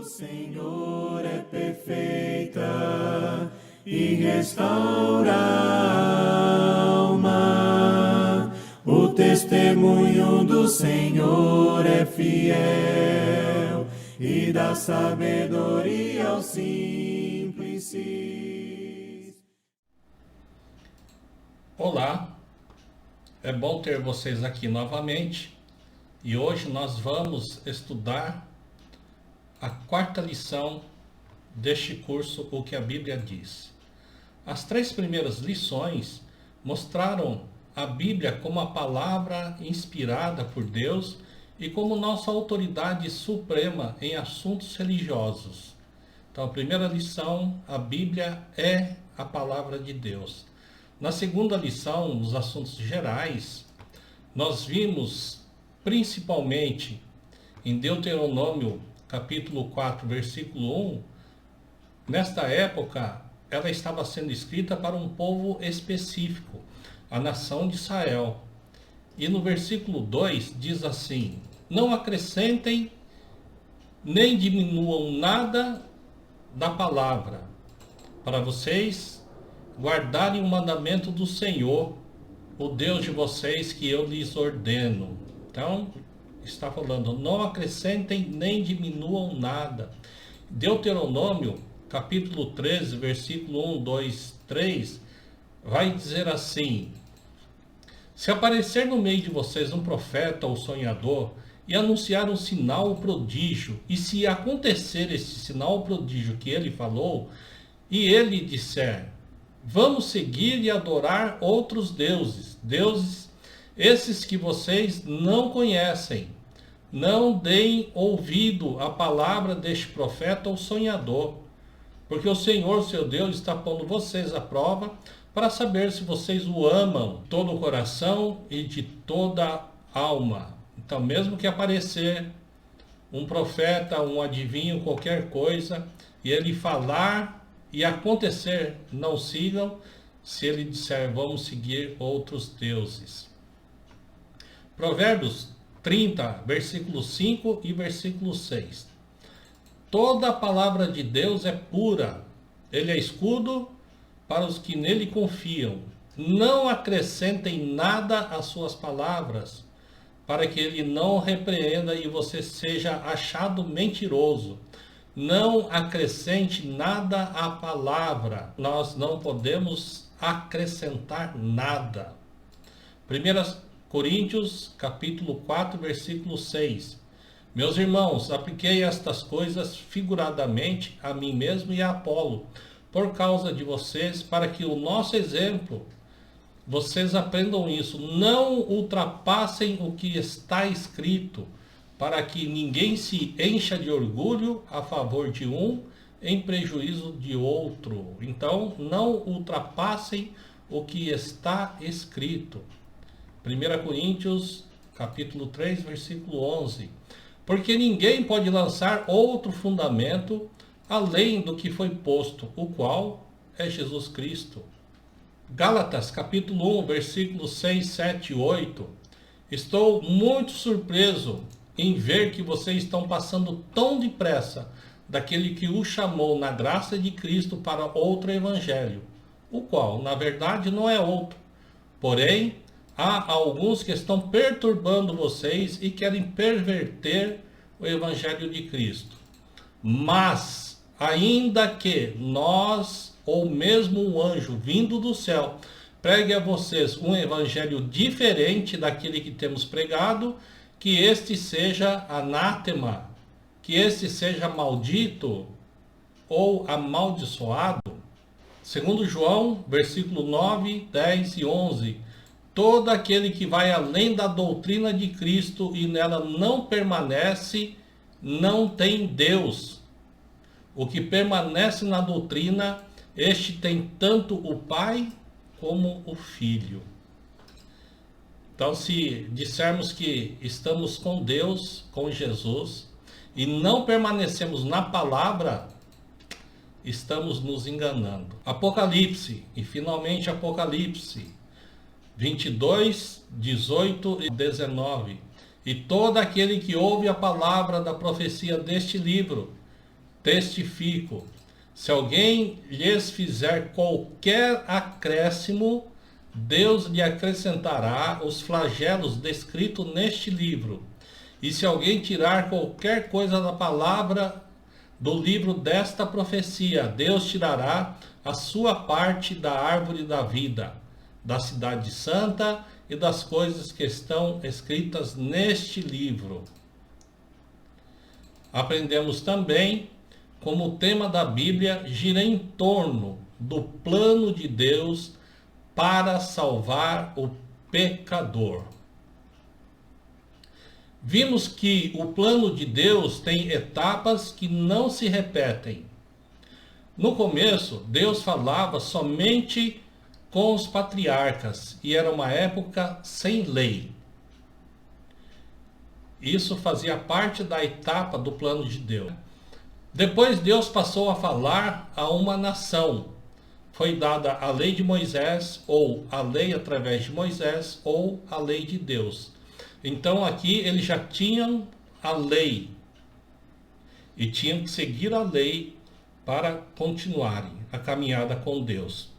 Senhor é perfeita e restaura a alma. O testemunho do Senhor é fiel e dá sabedoria aos simples. Olá, é bom ter vocês aqui novamente e hoje nós vamos estudar a quarta lição deste curso, O que a Bíblia diz. As 3 primeiras lições mostraram a Bíblia como a palavra inspirada por Deus e como nossa autoridade suprema em assuntos religiosos. Então, a primeira lição, a Bíblia é a palavra de Deus. Na segunda lição, nos assuntos gerais, nós vimos principalmente em Deuteronômio capítulo 4, versículo 1, nesta época, ela estava sendo escrita para um povo específico, a nação de Israel. E no versículo 2 diz assim: não acrescentem nem diminuam nada da palavra, para vocês guardarem o mandamento do Senhor, o Deus de vocês, que eu lhes ordeno. Então, está falando, não acrescentem nem diminuam nada. Deuteronômio, capítulo 13, versículo 1, 2, 3, vai dizer assim: se aparecer no meio de vocês um profeta ou sonhador, e anunciar um sinal ou prodígio, e se acontecer esse sinal ou prodígio que ele falou, e ele disser, vamos seguir e adorar outros deuses, esses que vocês não conhecem, não deem ouvido à palavra deste profeta ou sonhador, porque o Senhor, seu Deus, está pondo vocês à prova para saber se vocês o amam de todo o coração e de toda a alma. Então, mesmo que aparecer um profeta, um adivinho, qualquer coisa, e ele falar e acontecer, não sigam, se ele disser, vamos seguir outros deuses. Provérbios 30, versículo 5 e versículo 6. Toda a palavra de Deus é pura, ele é escudo para os que nele confiam. Não acrescentem nada às suas palavras, para que ele não repreenda e você seja achado mentiroso. Não acrescente nada à palavra, nós não podemos acrescentar nada. 1 Coríntios, capítulo 4, versículo 6. Meus irmãos, apliquei estas coisas figuradamente a mim mesmo e a Apolo, por causa de vocês, para que o nosso exemplo, vocês aprendam isso, não ultrapassem o que está escrito, para que ninguém se encha de orgulho a favor de um, em prejuízo de outro. Então, não ultrapassem o que está escrito. 1 Coríntios, capítulo 3, versículo 11. Porque ninguém pode lançar outro fundamento além do que foi posto, o qual é Jesus Cristo. Gálatas, capítulo 1, versículos 6, 7 e 8. Estou muito surpreso em ver que vocês estão passando tão depressa daquele que o chamou na graça de Cristo para outro evangelho, o qual, na verdade, não é outro. Porém, há alguns que estão perturbando vocês e querem perverter o evangelho de Cristo. Mas, ainda que nós, ou mesmo um anjo vindo do céu, pregue a vocês um evangelho diferente daquele que temos pregado, que este seja anátema, que este seja maldito ou amaldiçoado. Segundo João, versículo 9, 10 e 11. Todo aquele que vai além da doutrina de Cristo e nela não permanece, não tem Deus. O que permanece na doutrina, este tem tanto o Pai como o Filho. Então, se dissermos que estamos com Deus, com Jesus, e não permanecemos na palavra, estamos nos enganando. Apocalipse, e finalmente Apocalipse 22, 18 e 19. E todo aquele que ouve a palavra da profecia deste livro testifico. Se alguém lhes fizer qualquer acréscimo, Deus lhe acrescentará os flagelos descritos neste livro. E se alguém tirar qualquer coisa da palavra do livro desta profecia, Deus tirará a sua parte da árvore da vida, da cidade santa e das coisas que estão escritas neste livro. Aprendemos também como o tema da Bíblia gira em torno do plano de Deus para salvar o pecador. Vimos que o plano de Deus tem etapas que não se repetem. No começo, Deus falava somente com os patriarcas e era uma época sem lei. Isso fazia parte da etapa do plano de Deus. Depois Deus passou a falar a uma nação. Foi dada a lei de Moisés, ou a lei através de Moisés, ou a lei de Deus. Então aqui eles já tinham a lei e tinham que seguir a lei para continuarem a caminhada com Deus.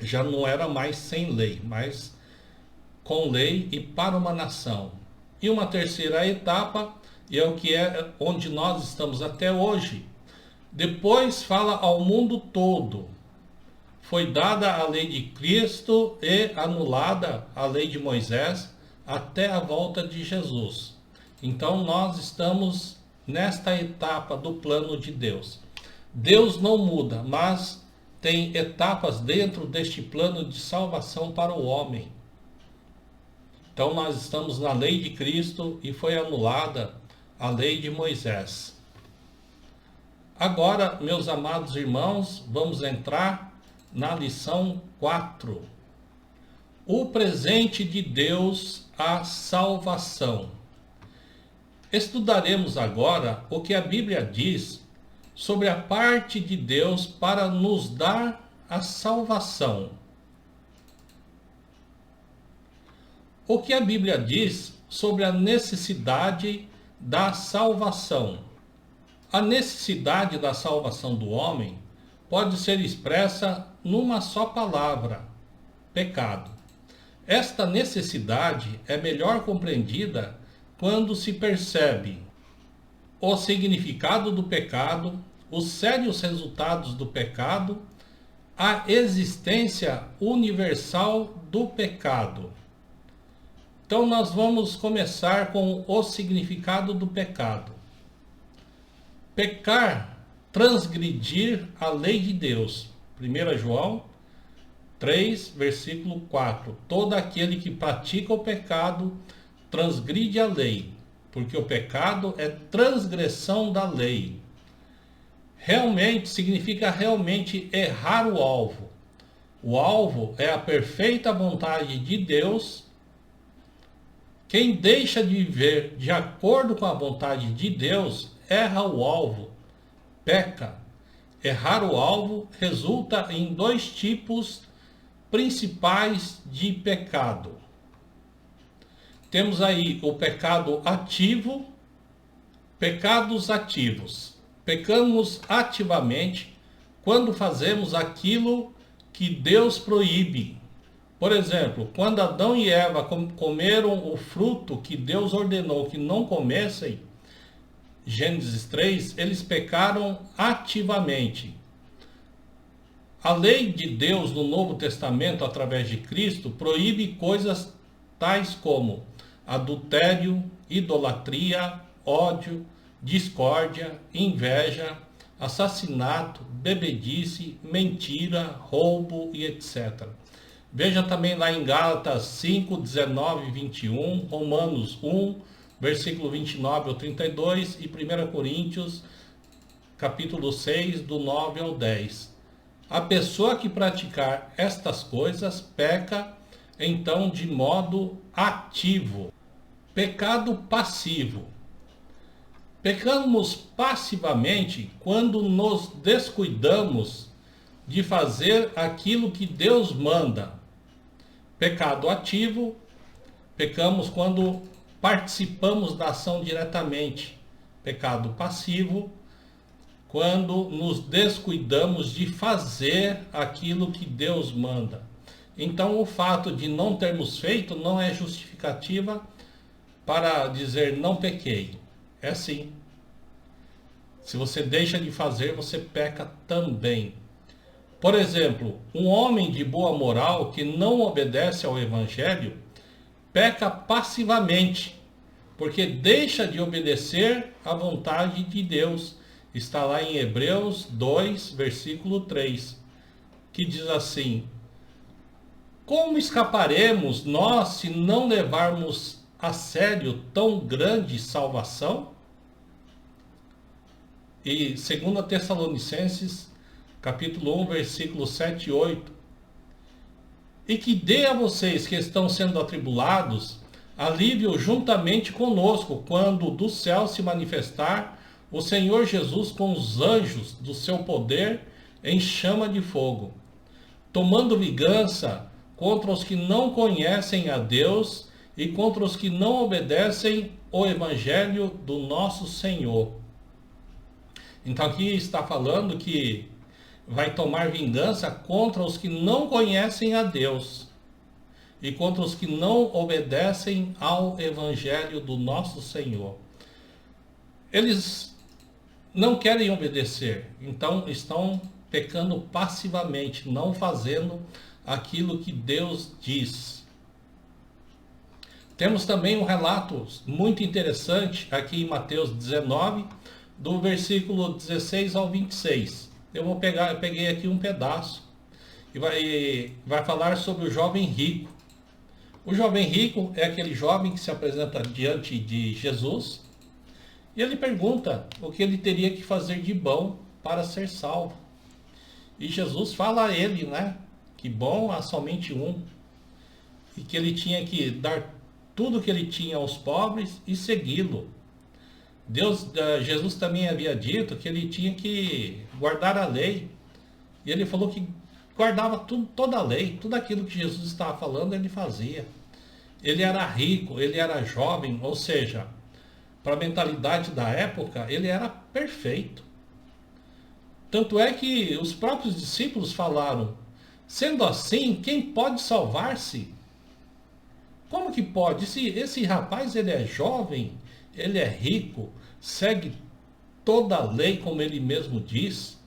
Já não era mais sem lei, mas com lei e para uma nação. E uma terceira etapa, e é o que é onde nós estamos até hoje. Depois fala ao mundo todo. Foi dada a lei de Cristo e anulada a lei de Moisés até a volta de Jesus. Então nós estamos nesta etapa do plano de Deus. Deus não muda, mas tem etapas dentro deste plano de salvação para o homem. Então nós estamos na lei de Cristo e foi anulada a lei de Moisés. Agora, meus amados irmãos, vamos entrar na lição 4. O presente de Deus, a salvação. Estudaremos agora o que a Bíblia diz sobre a parte de Deus para nos dar a salvação. O que a Bíblia diz sobre a necessidade da salvação. A necessidade da salvação do homem pode ser expressa numa só palavra: pecado. Esta necessidade é melhor compreendida quando se percebe o significado do pecado, os sérios resultados do pecado, a existência universal do pecado. Então nós vamos começar com o significado do pecado. Pecar, transgredir a lei de Deus. 1 João 3, versículo 4. Todo aquele que pratica o pecado transgride a lei, porque o pecado é transgressão da lei. Realmente significa realmente errar o alvo. O alvo é a perfeita vontade de Deus. Quem deixa de viver de acordo com a vontade de Deus erra o alvo, peca. Errar o alvo resulta em dois tipos principais de pecado. Temos aí o pecado ativo, pecados ativos. Pecamos ativamente quando fazemos aquilo que Deus proíbe. Por exemplo, quando Adão e Eva comeram o fruto que Deus ordenou que não comessem, Gênesis 3, eles pecaram ativamente. A lei de Deus no Novo Testamento, através de Cristo, proíbe coisas tais como adultério, idolatria, ódio, discórdia, inveja, assassinato, bebedice, mentira, roubo e etc. Veja também lá em Gálatas 5, 19 e 21, Romanos 1, versículo 29 ao 32 e 1 Coríntios, capítulo 6, do 9 ao 10. A pessoa que praticar estas coisas peca, então, de modo ativo. Pecado passivo. Pecamos passivamente quando nos descuidamos de fazer aquilo que Deus manda. Pecado ativo. Pecamos quando participamos da ação diretamente. Pecado passivo. quando nos descuidamos de fazer aquilo que Deus manda. Então, o fato de não termos feito não é justificativa para dizer não pequei. É sim. Se você deixa de fazer, você peca também. Por exemplo, um homem de boa moral que não obedece ao Evangelho peca passivamente, porque deixa de obedecer à vontade de Deus. Está lá em Hebreus 2, versículo 3, que diz assim: como escaparemos nós se não levarmos a sério tão grande salvação? E 2 Tessalonicenses, capítulo 1, versículos 7 e 8. E que dê a vocês que estão sendo atribulados alívio juntamente conosco, quando do céu se manifestar o Senhor Jesus com os anjos do seu poder em chama de fogo, tomando vingança contra os que não conhecem a Deus e contra os que não obedecem o Evangelho do nosso Senhor. Então aqui está falando que vai tomar vingança contra os que não conhecem a Deus e contra os que não obedecem ao Evangelho do nosso Senhor. Eles não querem obedecer, então estão pecando passivamente, não fazendo aquilo que Deus diz. Temos também um relato muito interessante aqui em Mateus 19, do versículo 16 ao 26. Eu peguei aqui um pedaço e vai falar sobre o jovem rico. O jovem rico é aquele jovem que se apresenta diante de Jesus e ele pergunta o que ele teria que fazer de bom para ser salvo. E Jesus fala a ele, que bom há somente um, e que ele tinha que dar tudo que ele tinha aos pobres e segui-lo. Jesus também havia dito que ele tinha que guardar a lei, e ele falou que guardava toda a lei, tudo aquilo que Jesus estava falando ele fazia. Ele era rico, ele era jovem, ou seja, para a mentalidade da época, ele era perfeito. Tanto é que os próprios discípulos falaram: sendo assim, quem pode salvar-se? Como que pode? Esse rapaz, ele é jovem, ele é rico, segue toda a lei, como ele mesmo diz.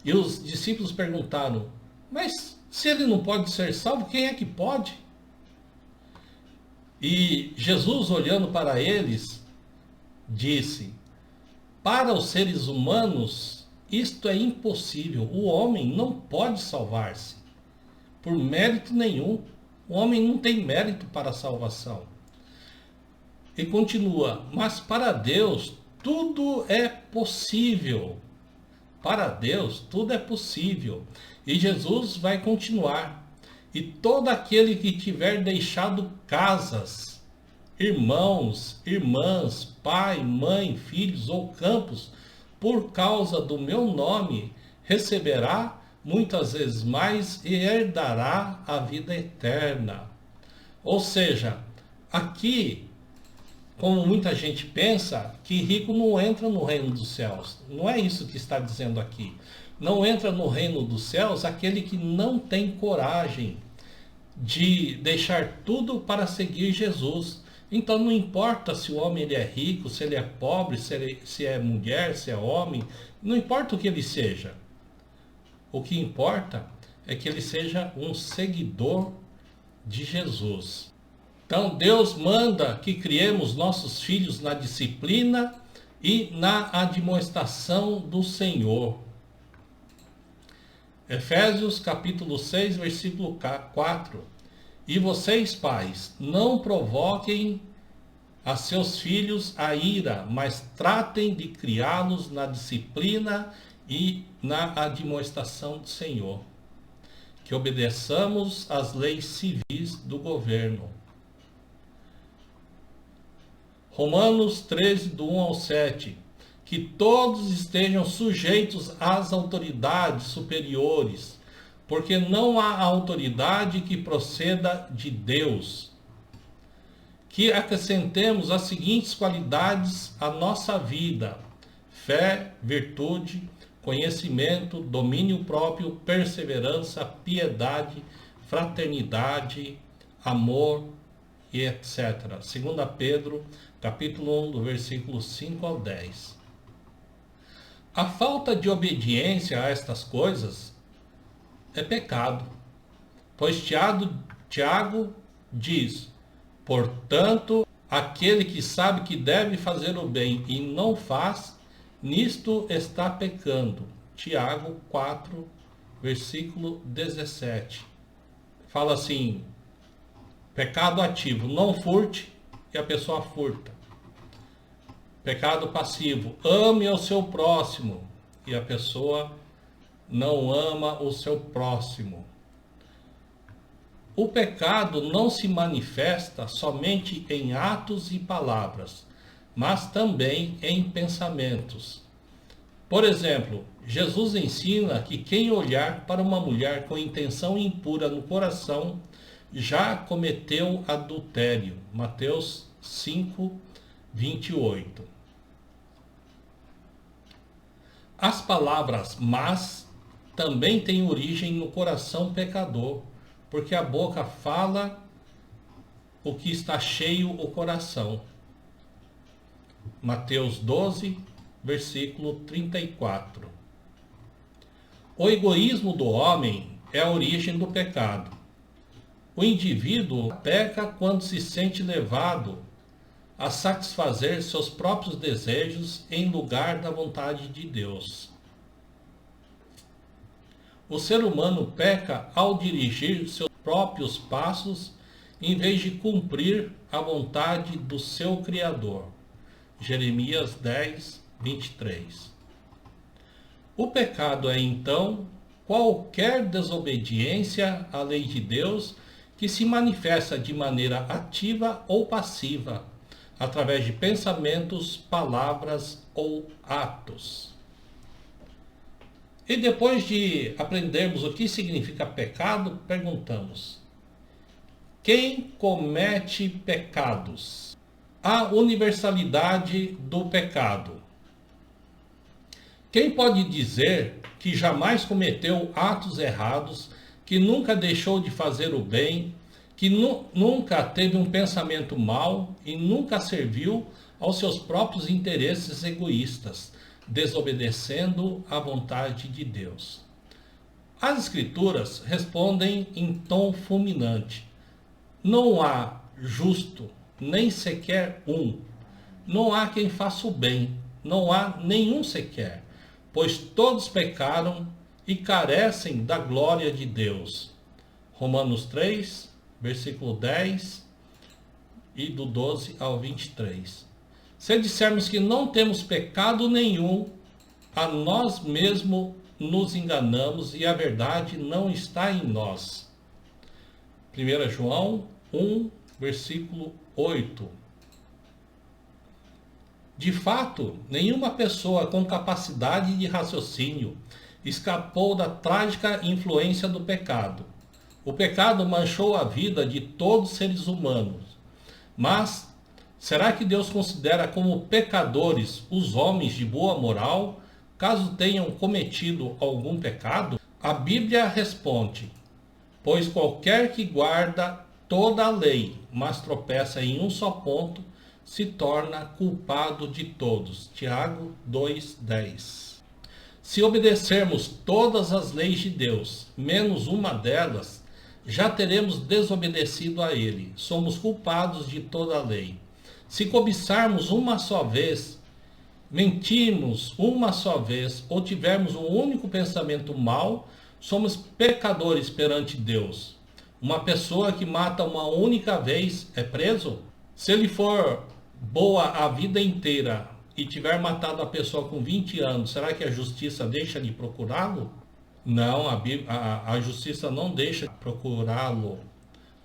E os discípulos perguntaram: mas se ele não pode ser salvo, quem é que pode? E Jesus, olhando para eles, disse: para os seres humanos, isto é impossível. O homem não pode salvar-se por mérito nenhum. O homem não tem mérito para a salvação. E continua: mas para Deus tudo é possível. Para Deus tudo é possível. E Jesus vai continuar: e todo aquele que tiver deixado casas, irmãos, irmãs, pai, mãe, filhos ou campos, por causa do meu nome, receberá muitas vezes mais e herdará a vida eterna. Ou seja, aqui, como muita gente pensa, que rico não entra no reino dos céus. Não é isso que está dizendo aqui. Não entra no reino dos céus aquele que não tem coragem de deixar tudo para seguir Jesus. Então não importa se o homem ele é rico, se ele é pobre, se é mulher, se é homem, não importa o que ele seja. O que importa é que ele seja um seguidor de Jesus. Então Deus manda que criemos nossos filhos na disciplina e na admoestação do Senhor. Efésios capítulo 6, versículo 4. E vocês, pais, não provoquem a seus filhos a ira, mas tratem de criá-los na disciplina e na admoestação do Senhor. Que obedeçamos às leis civis do governo. Romanos 13, do 1 ao 7. Que todos estejam sujeitos às autoridades superiores, porque não há autoridade que proceda de Deus. Que acrescentemos as seguintes qualidades à nossa vida: fé, virtude, conhecimento, domínio próprio, perseverança, piedade, fraternidade, amor e etc. 2 Pedro, capítulo 1, do versículo 5 ao 10. A falta de obediência a estas coisas é pecado, pois Tiago diz: portanto, aquele que sabe que deve fazer o bem e não faz, nisto está pecando. Tiago 4, versículo 17. Fala assim: pecado ativo, não furte, e a pessoa furta. Pecado passivo, ame o seu próximo, e a pessoa não ama o seu próximo. O pecado não se manifesta somente em atos e palavras, mas também em pensamentos. Por exemplo, Jesus ensina que quem olhar para uma mulher com intenção impura no coração já cometeu adultério. Mateus 5, 28. As palavras más também têm origem no coração pecador, porque a boca fala o que está cheio o coração. Mateus 12, versículo 34. O egoísmo do homem é a origem do pecado. O indivíduo peca quando se sente levado a satisfazer seus próprios desejos em lugar da vontade de Deus. O ser humano peca ao dirigir seus próprios passos em vez de cumprir a vontade do seu Criador. Jeremias 10, 23. O pecado é, então, qualquer desobediência à lei de Deus que se manifesta de maneira ativa ou passiva, através de pensamentos, palavras ou atos. E depois de aprendermos o que significa pecado, perguntamos: quem comete pecados? A universalidade do pecado. Quem pode dizer que jamais cometeu atos errados, que nunca deixou de fazer o bem, que nunca teve um pensamento mau e nunca serviu aos seus próprios interesses egoístas, desobedecendo à vontade de Deus? As Escrituras respondem em tom fulminante: não há justo, nem sequer um. Não há quem faça o bem, não há nenhum sequer, pois todos pecaram e carecem da glória de Deus. Romanos 3, versículo 10 e do 12 ao 23. Se dissermos que não temos pecado nenhum, a nós mesmos nos enganamos e a verdade não está em nós. 1 João 1, versículo 8. De fato, nenhuma pessoa com capacidade de raciocínio escapou da trágica influência do pecado. O pecado manchou a vida de todos os seres humanos. Mas, será que Deus considera como pecadores os homens de boa moral, caso tenham cometido algum pecado? A Bíblia responde: pois qualquer que guarda toda a lei, mas tropeça em um só ponto, se torna culpado de todos. Tiago 2:10. Se obedecermos todas as leis de Deus, menos uma delas, já teremos desobedecido a Ele. Somos culpados de toda a lei. Se cobiçarmos uma só vez, mentirmos uma só vez, ou tivermos um único pensamento mau, somos pecadores perante Deus. Uma pessoa que mata uma única vez é preso? Se ele for boa a vida inteira e tiver matado a pessoa com 20 anos, será que a justiça deixa de procurá-lo? Não, a justiça não deixa de procurá-lo.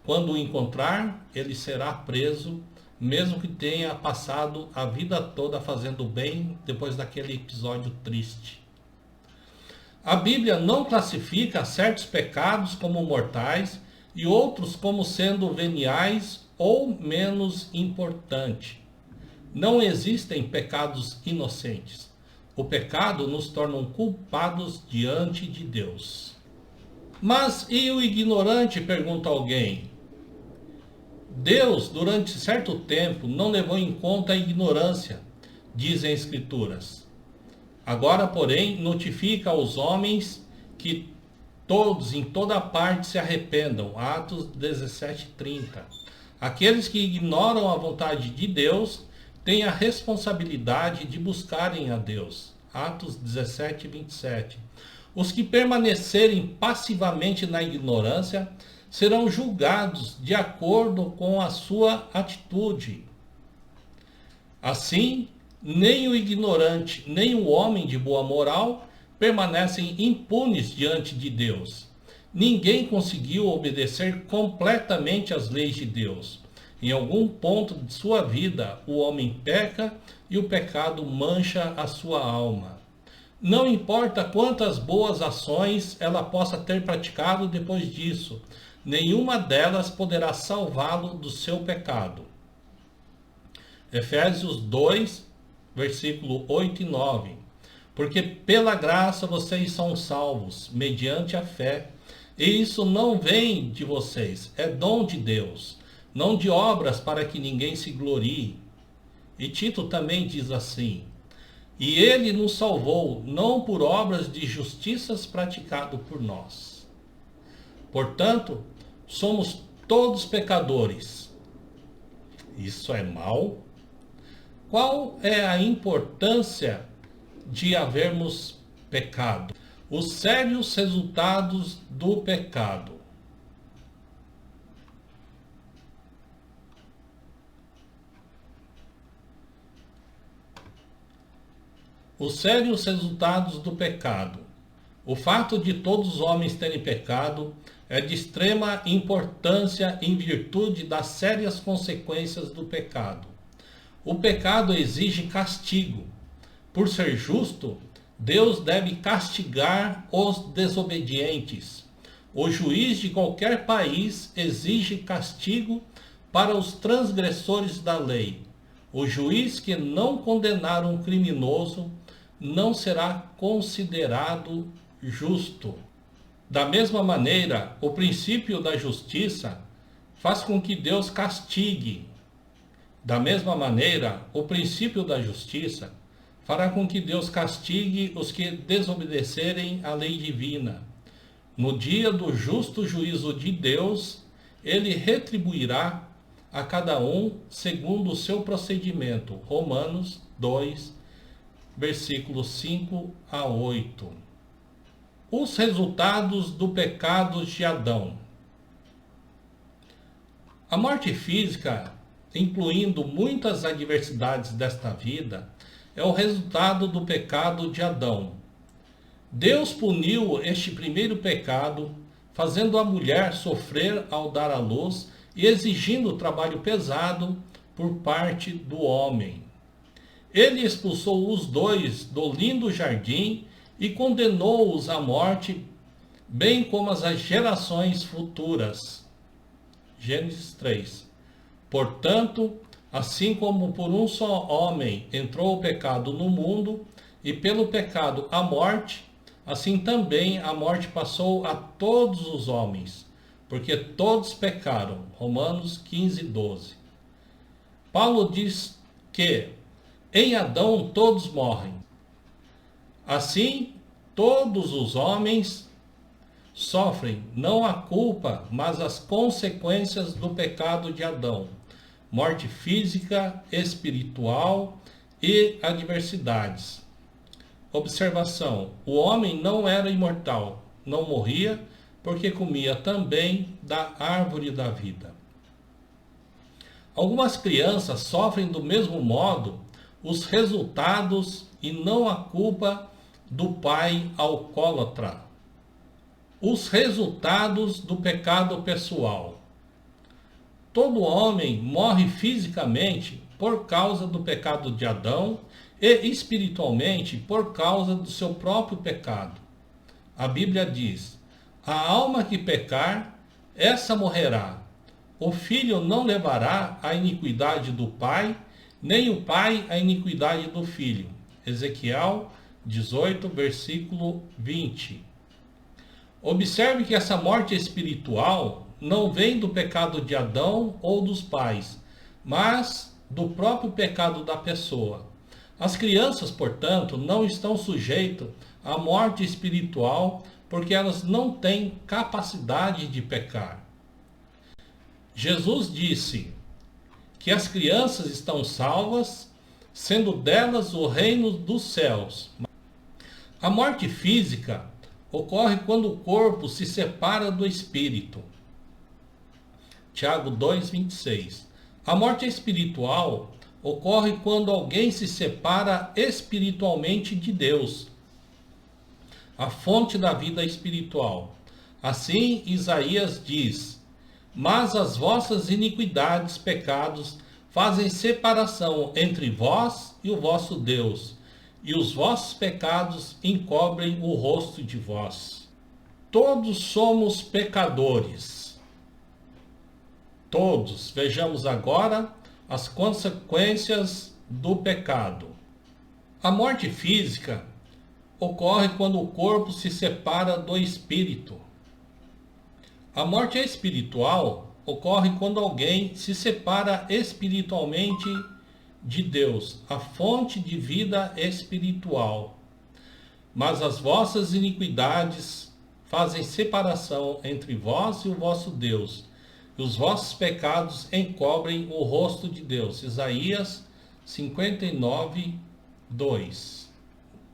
Quando o encontrar, ele será preso, mesmo que tenha passado a vida toda fazendo bem depois daquele episódio triste. A Bíblia não classifica certos pecados como mortais e outros como sendo veniais ou menos importantes. Não existem pecados inocentes. O pecado nos torna culpados diante de Deus. Mas e o ignorante? Pergunta alguém. Deus, durante certo tempo, não levou em conta a ignorância, dizem as Escrituras. Agora, porém, notifica aos homens que todos, em toda parte, se arrependam. Atos 17:30. Aqueles que ignoram a vontade de Deus têm a responsabilidade de buscarem a Deus. Atos 17:27. Os que permanecerem passivamente na ignorância serão julgados de acordo com a sua atitude. Assim, nem o ignorante, nem o homem de boa moral permanecem impunes diante de Deus. Ninguém conseguiu obedecer completamente às leis de Deus. Em algum ponto de sua vida, o homem peca e o pecado mancha a sua alma. Não importa quantas boas ações ela possa ter praticado depois disso, nenhuma delas poderá salvá-lo do seu pecado. Efésios 2, versículo 8 e 9. Porque pela graça vocês são salvos, mediante a fé. E isso não vem de vocês, é dom de Deus, não de obras para que ninguém se glorie. E Tito também diz assim: e ele nos salvou, não por obras de justiças praticado por nós. Portanto, somos todos pecadores. Isso é mal? Qual é a importância de havermos pecado? Os sérios resultados do pecado. Os sérios resultados do pecado. O fato de todos os homens terem pecado é de extrema importância em virtude das sérias consequências do pecado. O pecado exige castigo. Por ser justo, Deus deve castigar os desobedientes. O juiz de qualquer país exige castigo para os transgressores da lei. O juiz que não condenar um criminoso não será considerado justo. Da mesma maneira, o princípio da justiça faz com que Deus castigue. Da mesma maneira, o princípio da justiça fará com que Deus castigue os que desobedecerem à lei divina. No dia do justo juízo de Deus, ele retribuirá a cada um segundo o seu procedimento. Romanos 2, versículos 5 a 8. Os resultados do pecado de Adão. A morte física, incluindo muitas adversidades desta vida, é o resultado do pecado de Adão. Deus puniu este primeiro pecado, fazendo a mulher sofrer ao dar à luz e exigindo trabalho pesado por parte do homem. Ele expulsou os dois do lindo jardim e condenou-os à morte, bem como as gerações futuras. Gênesis 3. Portanto, assim como por um só homem entrou o pecado no mundo, e pelo pecado a morte, assim também a morte passou a todos os homens, porque todos pecaram. Romanos 15, 12. Paulo diz que em Adão todos morrem. Assim, todos os homens sofrem não a culpa, mas as consequências do pecado de Adão. Morte física, espiritual e adversidades. Observação: o homem não era imortal, não morria, porque comia também da árvore da vida. Algumas crianças sofrem do mesmo modo os resultados e não a culpa do pai alcoólatra. Os resultados do pecado pessoal. Todo homem morre fisicamente por causa do pecado de Adão e espiritualmente por causa do seu próprio pecado. A Bíblia diz: a alma que pecar, essa morrerá. O filho não levará a iniquidade do pai, nem o pai a iniquidade do filho. Ezequiel 18, versículo 20. Observe que essa morte espiritual não vem do pecado de Adão ou dos pais, mas do próprio pecado da pessoa. As crianças, portanto, não estão sujeitas à morte espiritual porque elas não têm capacidade de pecar. Jesus disse que as crianças estão salvas, sendo delas o reino dos céus. A morte física ocorre quando o corpo se separa do espírito. Tiago 2:26. A morte espiritual ocorre quando alguém se separa espiritualmente de Deus, a fonte da vida espiritual. Assim, Isaías diz: mas as vossas iniquidades, pecados, fazem separação entre vós e o vosso Deus, e os vossos pecados encobrem o rosto de vós. Todos somos pecadores. Todos. Vejamos agora as consequências do pecado. A morte física ocorre quando o corpo se separa do espírito. A morte espiritual ocorre quando alguém se separa espiritualmente de Deus, a fonte de vida espiritual. Mas as vossas iniquidades fazem separação entre vós e o vosso Deus, e os vossos pecados encobrem o rosto de Deus. Isaías 59, 2.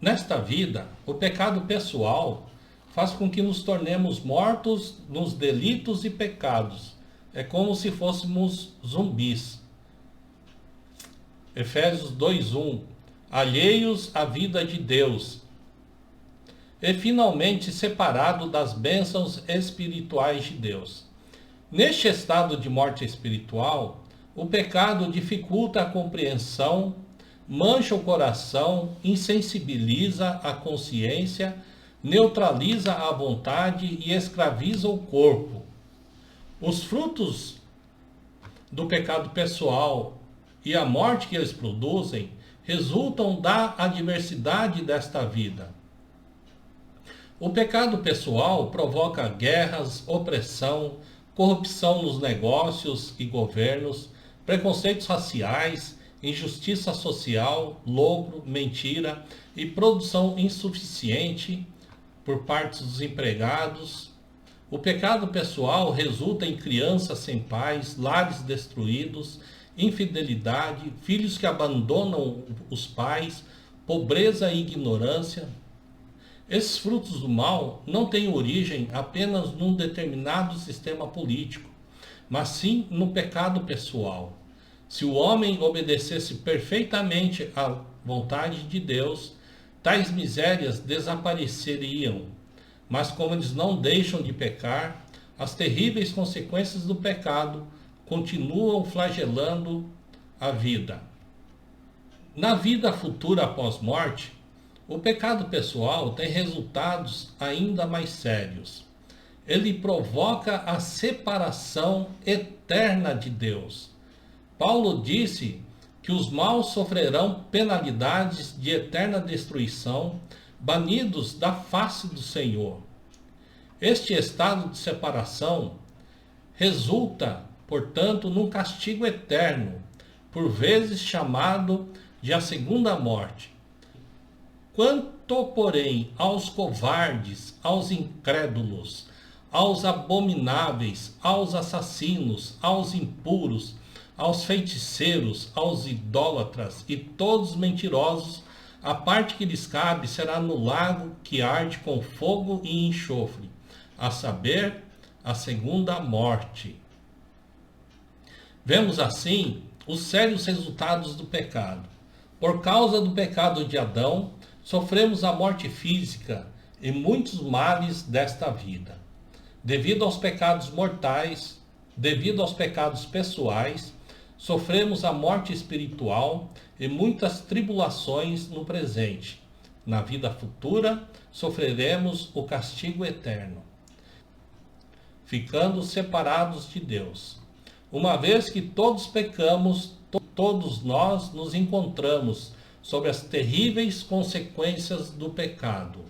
Nesta vida, o pecado pessoal faz com que nos tornemos mortos nos delitos e pecados. É como se fôssemos zumbis. Efésios 2:1. Alheios à vida de Deus. E finalmente separado das bênçãos espirituais de Deus. Neste estado de morte espiritual, o pecado dificulta a compreensão, mancha o coração, insensibiliza a consciência, neutraliza a vontade e escraviza o corpo. Os frutos do pecado pessoal e a morte que eles produzem resultam da adversidade desta vida. O pecado pessoal provoca guerras, opressão, corrupção nos negócios e governos, preconceitos raciais, injustiça social, lucro, mentira e produção insuficiente por parte dos empregados. O pecado pessoal resulta em crianças sem pais, lares destruídos, infidelidade, filhos que abandonam os pais, pobreza e ignorância. Esses frutos do mal não têm origem apenas num determinado sistema político, mas sim no pecado pessoal. Se o homem obedecesse perfeitamente à vontade de Deus, tais misérias desapareceriam. Mas como eles não deixam de pecar, as terríveis consequências do pecado continuam flagelando a vida. Na vida futura após morte, o pecado pessoal tem resultados ainda mais sérios. Ele provoca a separação eterna de Deus. Paulo disse que os maus sofrerão penalidades de eterna destruição, banidos da face do Senhor. Este estado de separação resulta, portanto, num castigo eterno, por vezes chamado de a segunda morte. Quanto, porém, aos covardes, aos incrédulos, aos abomináveis, aos assassinos, aos impuros, aos feiticeiros, aos idólatras e todos mentirosos, a parte que lhes cabe será no lago que arde com fogo e enxofre, a saber, a segunda morte. Vemos assim os sérios resultados do pecado. Por causa do pecado de Adão, sofremos a morte física e muitos males desta vida. Devido aos pecados mortais, devido aos pecados pessoais, sofremos a morte espiritual e muitas tribulações no presente. Na vida futura, sofreremos o castigo eterno, ficando separados de Deus. Uma vez que todos pecamos, todos nós nos encontramos sobre as terríveis consequências do pecado.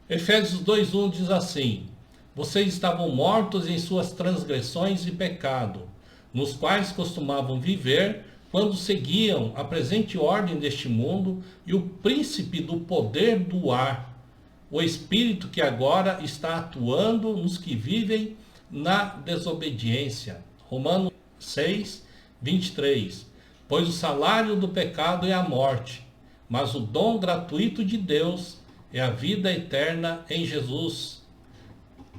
Efésios 2:1 diz assim: vocês estavam mortos em suas transgressões e pecado, nos quais costumavam viver quando seguiam a presente ordem deste mundo e o príncipe do poder do ar, o espírito que agora está atuando nos que vivem na desobediência. Romanos 6:23. Pois o salário do pecado é a morte, mas o dom gratuito de Deus é a vida eterna em Jesus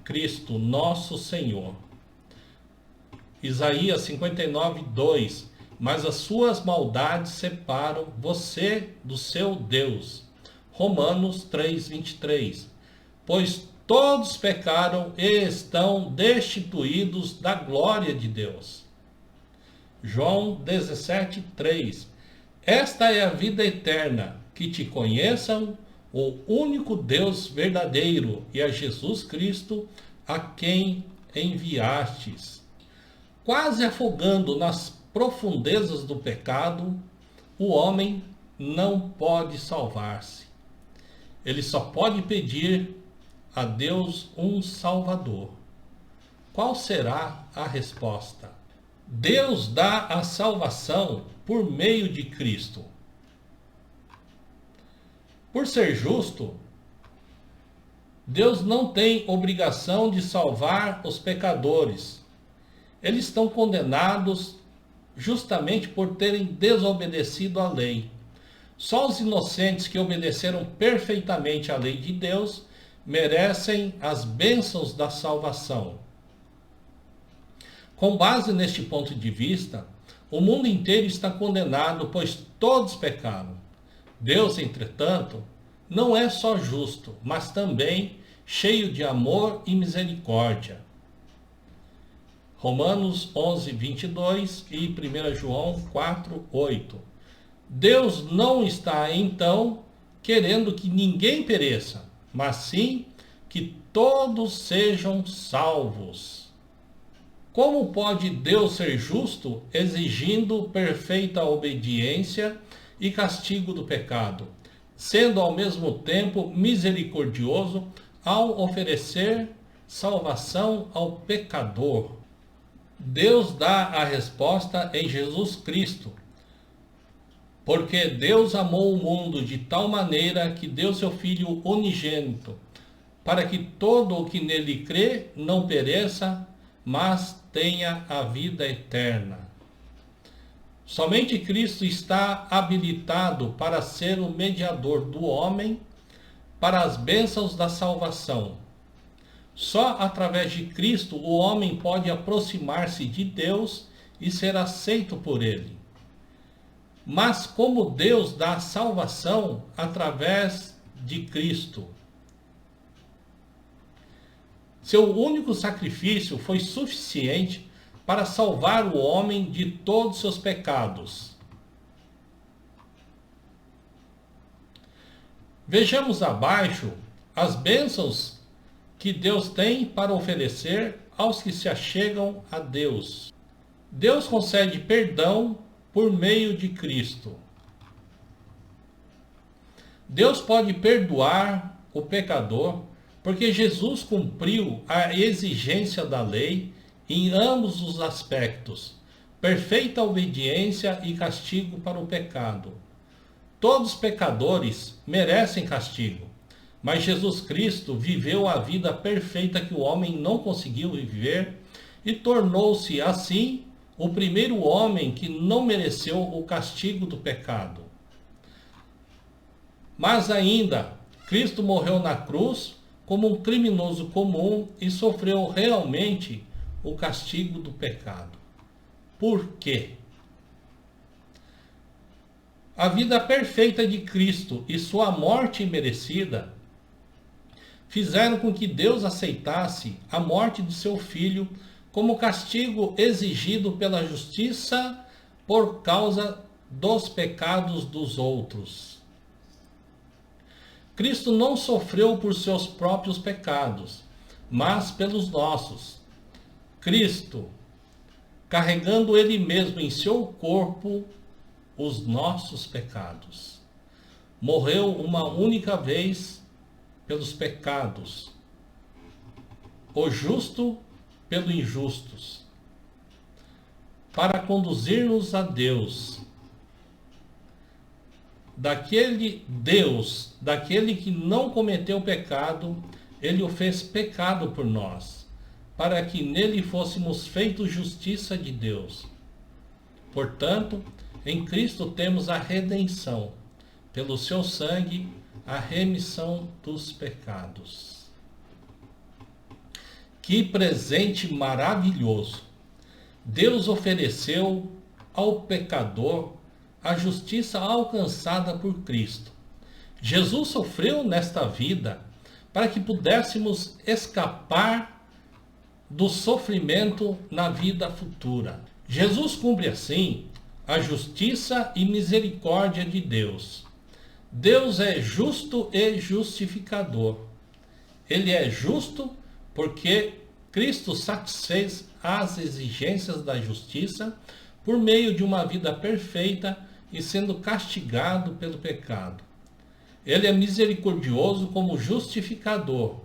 Cristo, nosso Senhor. Isaías 59:2. Mas as suas maldades separam você do seu Deus. Romanos 3:23. Pois todos pecaram e estão destituídos da glória de Deus. João 17:3. Esta é a vida eterna, que te conheçam, o único Deus verdadeiro, e a Jesus Cristo, a quem enviastes. Quase afogando nas profundezas do pecado, o homem não pode salvar-se. Ele só pode pedir a Deus um Salvador. Qual será a resposta? Deus dá a salvação por meio de Cristo. Por ser justo, Deus não tem obrigação de salvar os pecadores. Eles estão condenados justamente por terem desobedecido à lei. Só os inocentes que obedeceram perfeitamente à lei de Deus merecem as bênçãos da salvação. Com base neste ponto de vista, o mundo inteiro está condenado, pois todos pecaram. Deus, entretanto, não é só justo, mas também cheio de amor e misericórdia. Romanos 11:22 e 1 João 4:8. Deus não está, então, querendo que ninguém pereça, mas sim que todos sejam salvos. Como pode Deus ser justo exigindo perfeita obediência e castigo do pecado, sendo ao mesmo tempo misericordioso ao oferecer salvação ao pecador? Deus dá a resposta em Jesus Cristo, porque Deus amou o mundo de tal maneira que deu seu Filho unigênito, para que todo o que nele crê não pereça, mas tenha a vida eterna. Somente Cristo está habilitado para ser o mediador do homem para as bênçãos da salvação. Só através de Cristo o homem pode aproximar-se de Deus e ser aceito por ele. Mas como Deus dá salvação através de Cristo? Seu único sacrifício foi suficiente para salvar o homem de todos seus pecados. Vejamos abaixo as bênçãos que Deus tem para oferecer aos que se achegam a Deus. Deus concede perdão por meio de Cristo. Deus pode perdoar o pecador porque Jesus cumpriu a exigência da lei em ambos os aspectos, perfeita obediência e castigo para o pecado. Todos os pecadores merecem castigo, mas Jesus Cristo viveu a vida perfeita que o homem não conseguiu viver e tornou-se, assim, o primeiro homem que não mereceu o castigo do pecado. Mas ainda, Cristo morreu na cruz como um criminoso comum e sofreu realmente o castigo do pecado. Por quê? A vida perfeita de Cristo e sua morte merecida fizeram com que Deus aceitasse a morte de seu Filho como castigo exigido pela justiça por causa dos pecados dos outros. Cristo não sofreu por seus próprios pecados, mas pelos nossos. Cristo, carregando ele mesmo em seu corpo os nossos pecados. Morreu uma única vez pelos pecados, o justo pelos injustos, para conduzir-nos a Deus. Daquele que não cometeu pecado, ele o fez pecado por nós, para que nele fôssemos feitos justiça de Deus. Portanto, em Cristo temos a redenção, pelo seu sangue, a remissão dos pecados. Que presente maravilhoso! Deus ofereceu ao pecador a justiça alcançada por Cristo. Jesus sofreu nesta vida para que pudéssemos escapar do sofrimento na vida futura. Jesus cumpre assim a justiça e misericórdia de Deus. Deus é justo e justificador. Ele é justo porque Cristo satisfez as exigências da justiça por meio de uma vida perfeita e sendo castigado pelo pecado. Ele é misericordioso como justificador,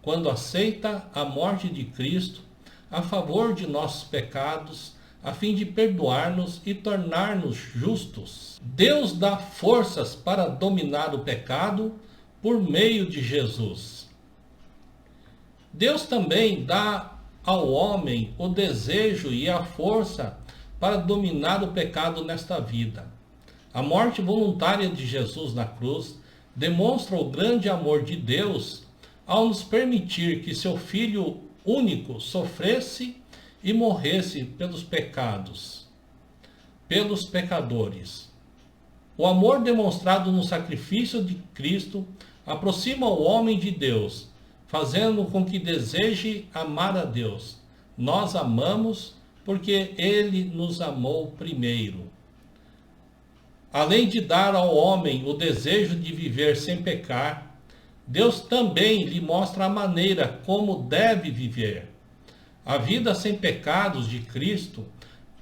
quando aceita a morte de Cristo a favor de nossos pecados, a fim de perdoar-nos e tornar-nos justos. Deus dá forças para dominar o pecado por meio de Jesus. Deus também dá ao homem o desejo e a força para dominar o pecado nesta vida. A morte voluntária de Jesus na cruz demonstra o grande amor de Deus ao nos permitir que seu Filho único sofresse e morresse pelos pecados, pelos pecadores. O amor demonstrado no sacrifício de Cristo aproxima o homem de Deus, fazendo com que deseje amar a Deus. Nós amamos porque Ele nos amou primeiro. Além de dar ao homem o desejo de viver sem pecar, Deus também lhe mostra a maneira como deve viver. A vida sem pecados de Cristo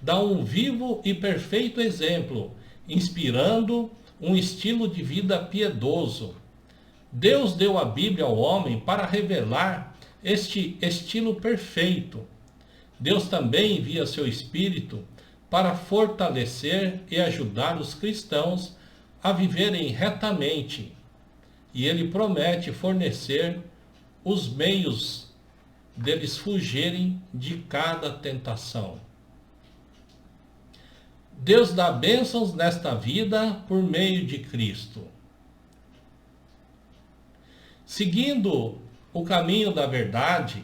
dá um vivo e perfeito exemplo, inspirando um estilo de vida piedoso. Deus deu a Bíblia ao homem para revelar este estilo perfeito. Deus também envia seu Espírito para fortalecer e ajudar os cristãos a viverem retamente. E ele promete fornecer os meios deles fugirem de cada tentação. Deus dá bênçãos nesta vida por meio de Cristo. Seguindo o caminho da verdade,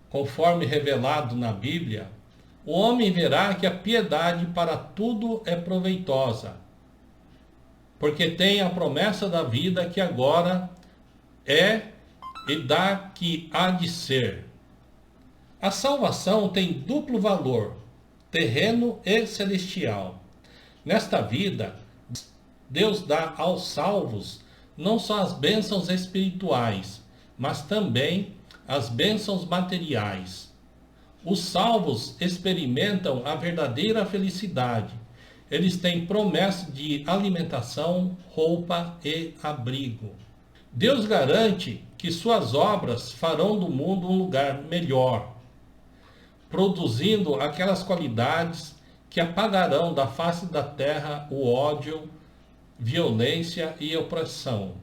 conforme revelado na Bíblia, o homem verá que a piedade para tudo é proveitosa, porque tem a promessa da vida que agora é e da que há de ser. A salvação tem duplo valor, terreno e celestial. Nesta vida, Deus dá aos salvos não só as bênçãos espirituais, mas também as bênçãos materiais. Os salvos experimentam a verdadeira felicidade. Eles têm promessa de alimentação, roupa e abrigo. Deus garante que suas obras farão do mundo um lugar melhor, produzindo aquelas qualidades que apagarão da face da terra o ódio, violência e opressão.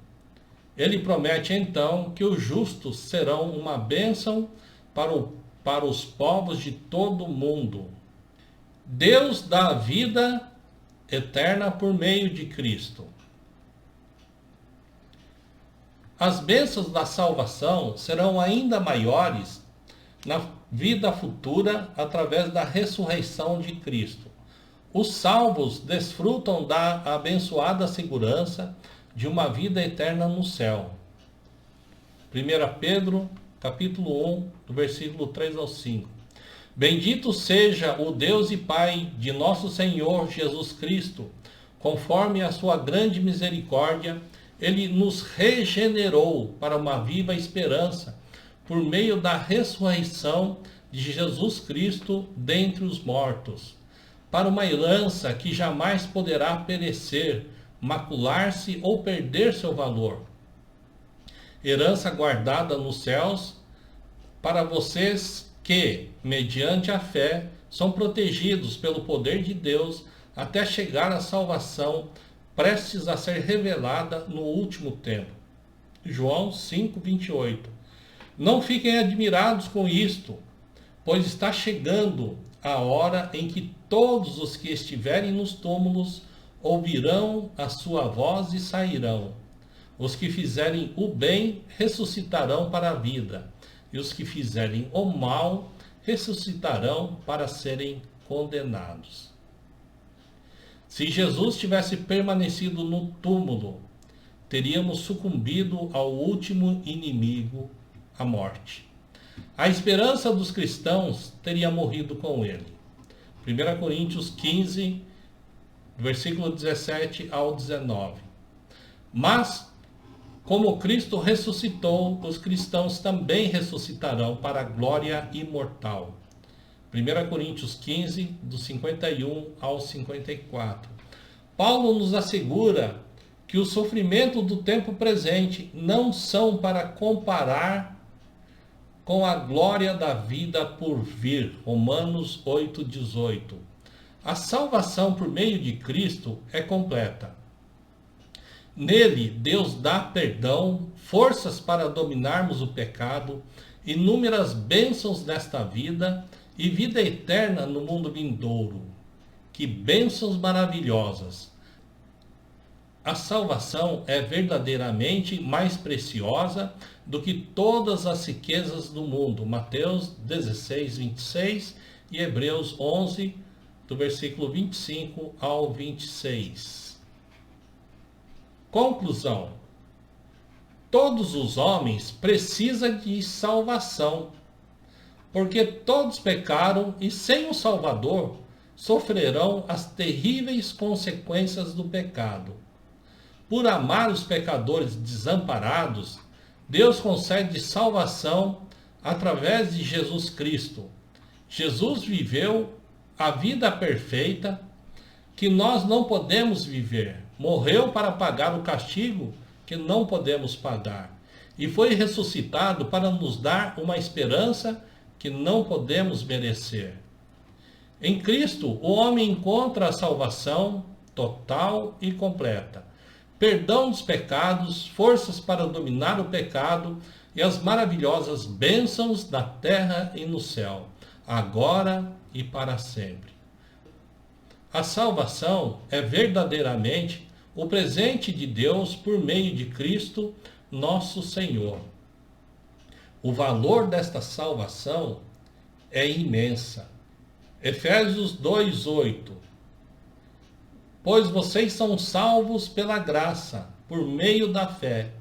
Ele promete então que os justos serão uma bênção para os povos de todo o mundo. Deus dá a vida eterna por meio de Cristo. As bênçãos da salvação serão ainda maiores na vida futura através da ressurreição de Cristo. Os salvos desfrutam da abençoada segurança de uma vida eterna no céu. 1 Pedro, capítulo 1, do versículo 3 ao 5. Bendito seja o Deus e Pai de nosso Senhor Jesus Cristo, conforme a sua grande misericórdia, Ele nos regenerou para uma viva esperança, por meio da ressurreição de Jesus Cristo dentre os mortos, para uma herança que jamais poderá perecer, macular-se ou perder seu valor. Herança guardada nos céus para vocês que, mediante a fé, são protegidos pelo poder de Deus até chegar à salvação prestes a ser revelada no último tempo. João 5:28. Não fiquem admirados com isto, pois está chegando a hora em que todos os que estiverem nos túmulos ouvirão a sua voz e sairão. Os que fizerem o bem ressuscitarão para a vida, e os que fizerem o mal ressuscitarão para serem condenados. Se Jesus tivesse permanecido no túmulo, teríamos sucumbido ao último inimigo, a morte. A esperança dos cristãos teria morrido com ele. 1 Coríntios 15, versículo 17 ao 19. Mas, como Cristo ressuscitou, os cristãos também ressuscitarão para a glória imortal. 1 Coríntios 15, do 51 ao 54. Paulo nos assegura que o sofrimento do tempo presente não são para comparar com a glória da vida por vir. Romanos 8:18. A salvação por meio de Cristo é completa. Nele, Deus dá perdão, forças para dominarmos o pecado, inúmeras bênçãos nesta vida e vida eterna no mundo vindouro. Que bênçãos maravilhosas! A salvação é verdadeiramente mais preciosa do que todas as riquezas do mundo. Mateus 16:26 e Hebreus 11, do versículo 25 ao 26. Conclusão. Todos os homens precisam de salvação, porque todos pecaram e sem o Salvador sofrerão as terríveis consequências do pecado. Por amar os pecadores desamparados, Deus concede salvação através de Jesus Cristo. Jesus viveu a vida perfeita que nós não podemos viver. Morreu para pagar o castigo que não podemos pagar. E foi ressuscitado para nos dar uma esperança que não podemos merecer. Em Cristo, o homem encontra a salvação total e completa, perdão dos pecados, forças para dominar o pecado e as maravilhosas bênçãos da terra e no céu, agora e para sempre. A salvação é verdadeiramente o presente de Deus por meio de Cristo, nosso Senhor. O valor desta salvação é imensa. Efésios 2:8. Pois vocês são salvos pela graça, por meio da fé.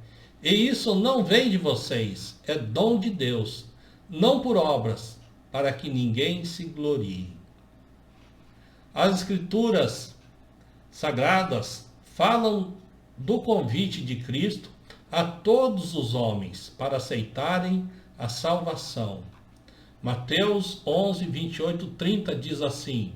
E isso não vem de vocês, é dom de Deus, não por obras, para que ninguém se glorie. As Escrituras sagradas falam do convite de Cristo a todos os homens para aceitarem a salvação. Mateus 11, 28, 30 diz assim: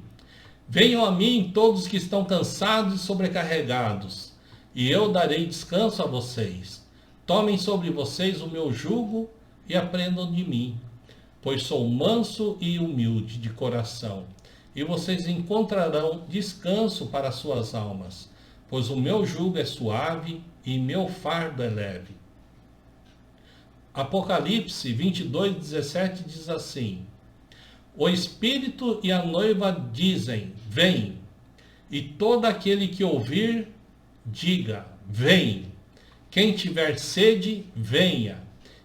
Venham a mim todos que estão cansados e sobrecarregados, e eu darei descanso a vocês. Tomem sobre vocês o meu jugo e aprendam de mim, pois sou manso e humilde de coração, e vocês encontrarão descanso para suas almas, pois o meu jugo é suave e meu fardo é leve. Apocalipse 22:17 diz assim: O Espírito e a noiva dizem, vem. E todo aquele que ouvir, diga, vem. Quem tiver sede, venha.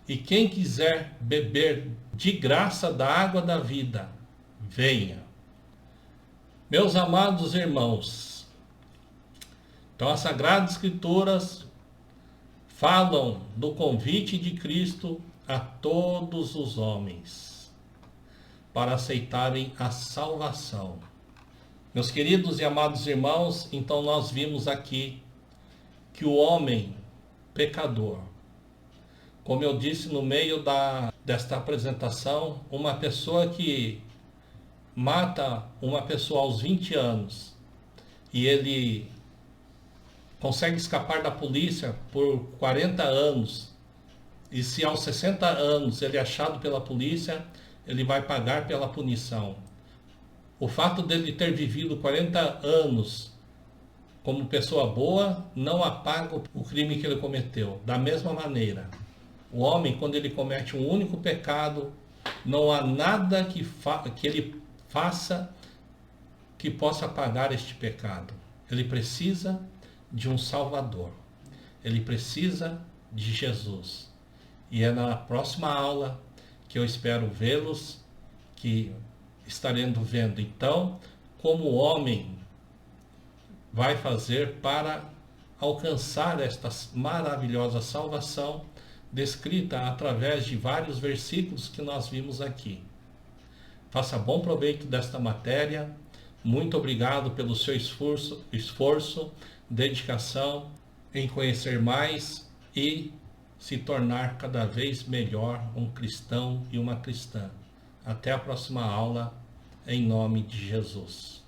E quem quiser beber de graça da água da vida, venha. Meus amados irmãos, então as Sagradas Escrituras falam do convite de Cristo a todos os homens para aceitarem a salvação. Meus queridos e amados irmãos, então nós vimos aqui que o homem pecador, como eu disse no meio desta apresentação, uma pessoa que mata uma pessoa aos 20 anos e ele consegue escapar da polícia por 40 anos, e se aos 60 anos ele é achado pela polícia, ele vai pagar pela punição. O fato dele ter vivido 40 anos como pessoa boa não apaga o crime que ele cometeu. Da mesma maneira, o homem, quando ele comete um único pecado, não há nada que ele faça que possa apagar este pecado. Ele precisa de um Salvador. Ele precisa de Jesus. E é na próxima aula que eu espero vê-los, que estaremos vendo então como o homem vai fazer para alcançar esta maravilhosa salvação descrita através de vários versículos que nós vimos aqui. Faça bom proveito desta matéria. Muito obrigado pelo seu esforço, dedicação em conhecer mais e se tornar cada vez melhor um cristão e uma cristã. Até a próxima aula, em nome de Jesus.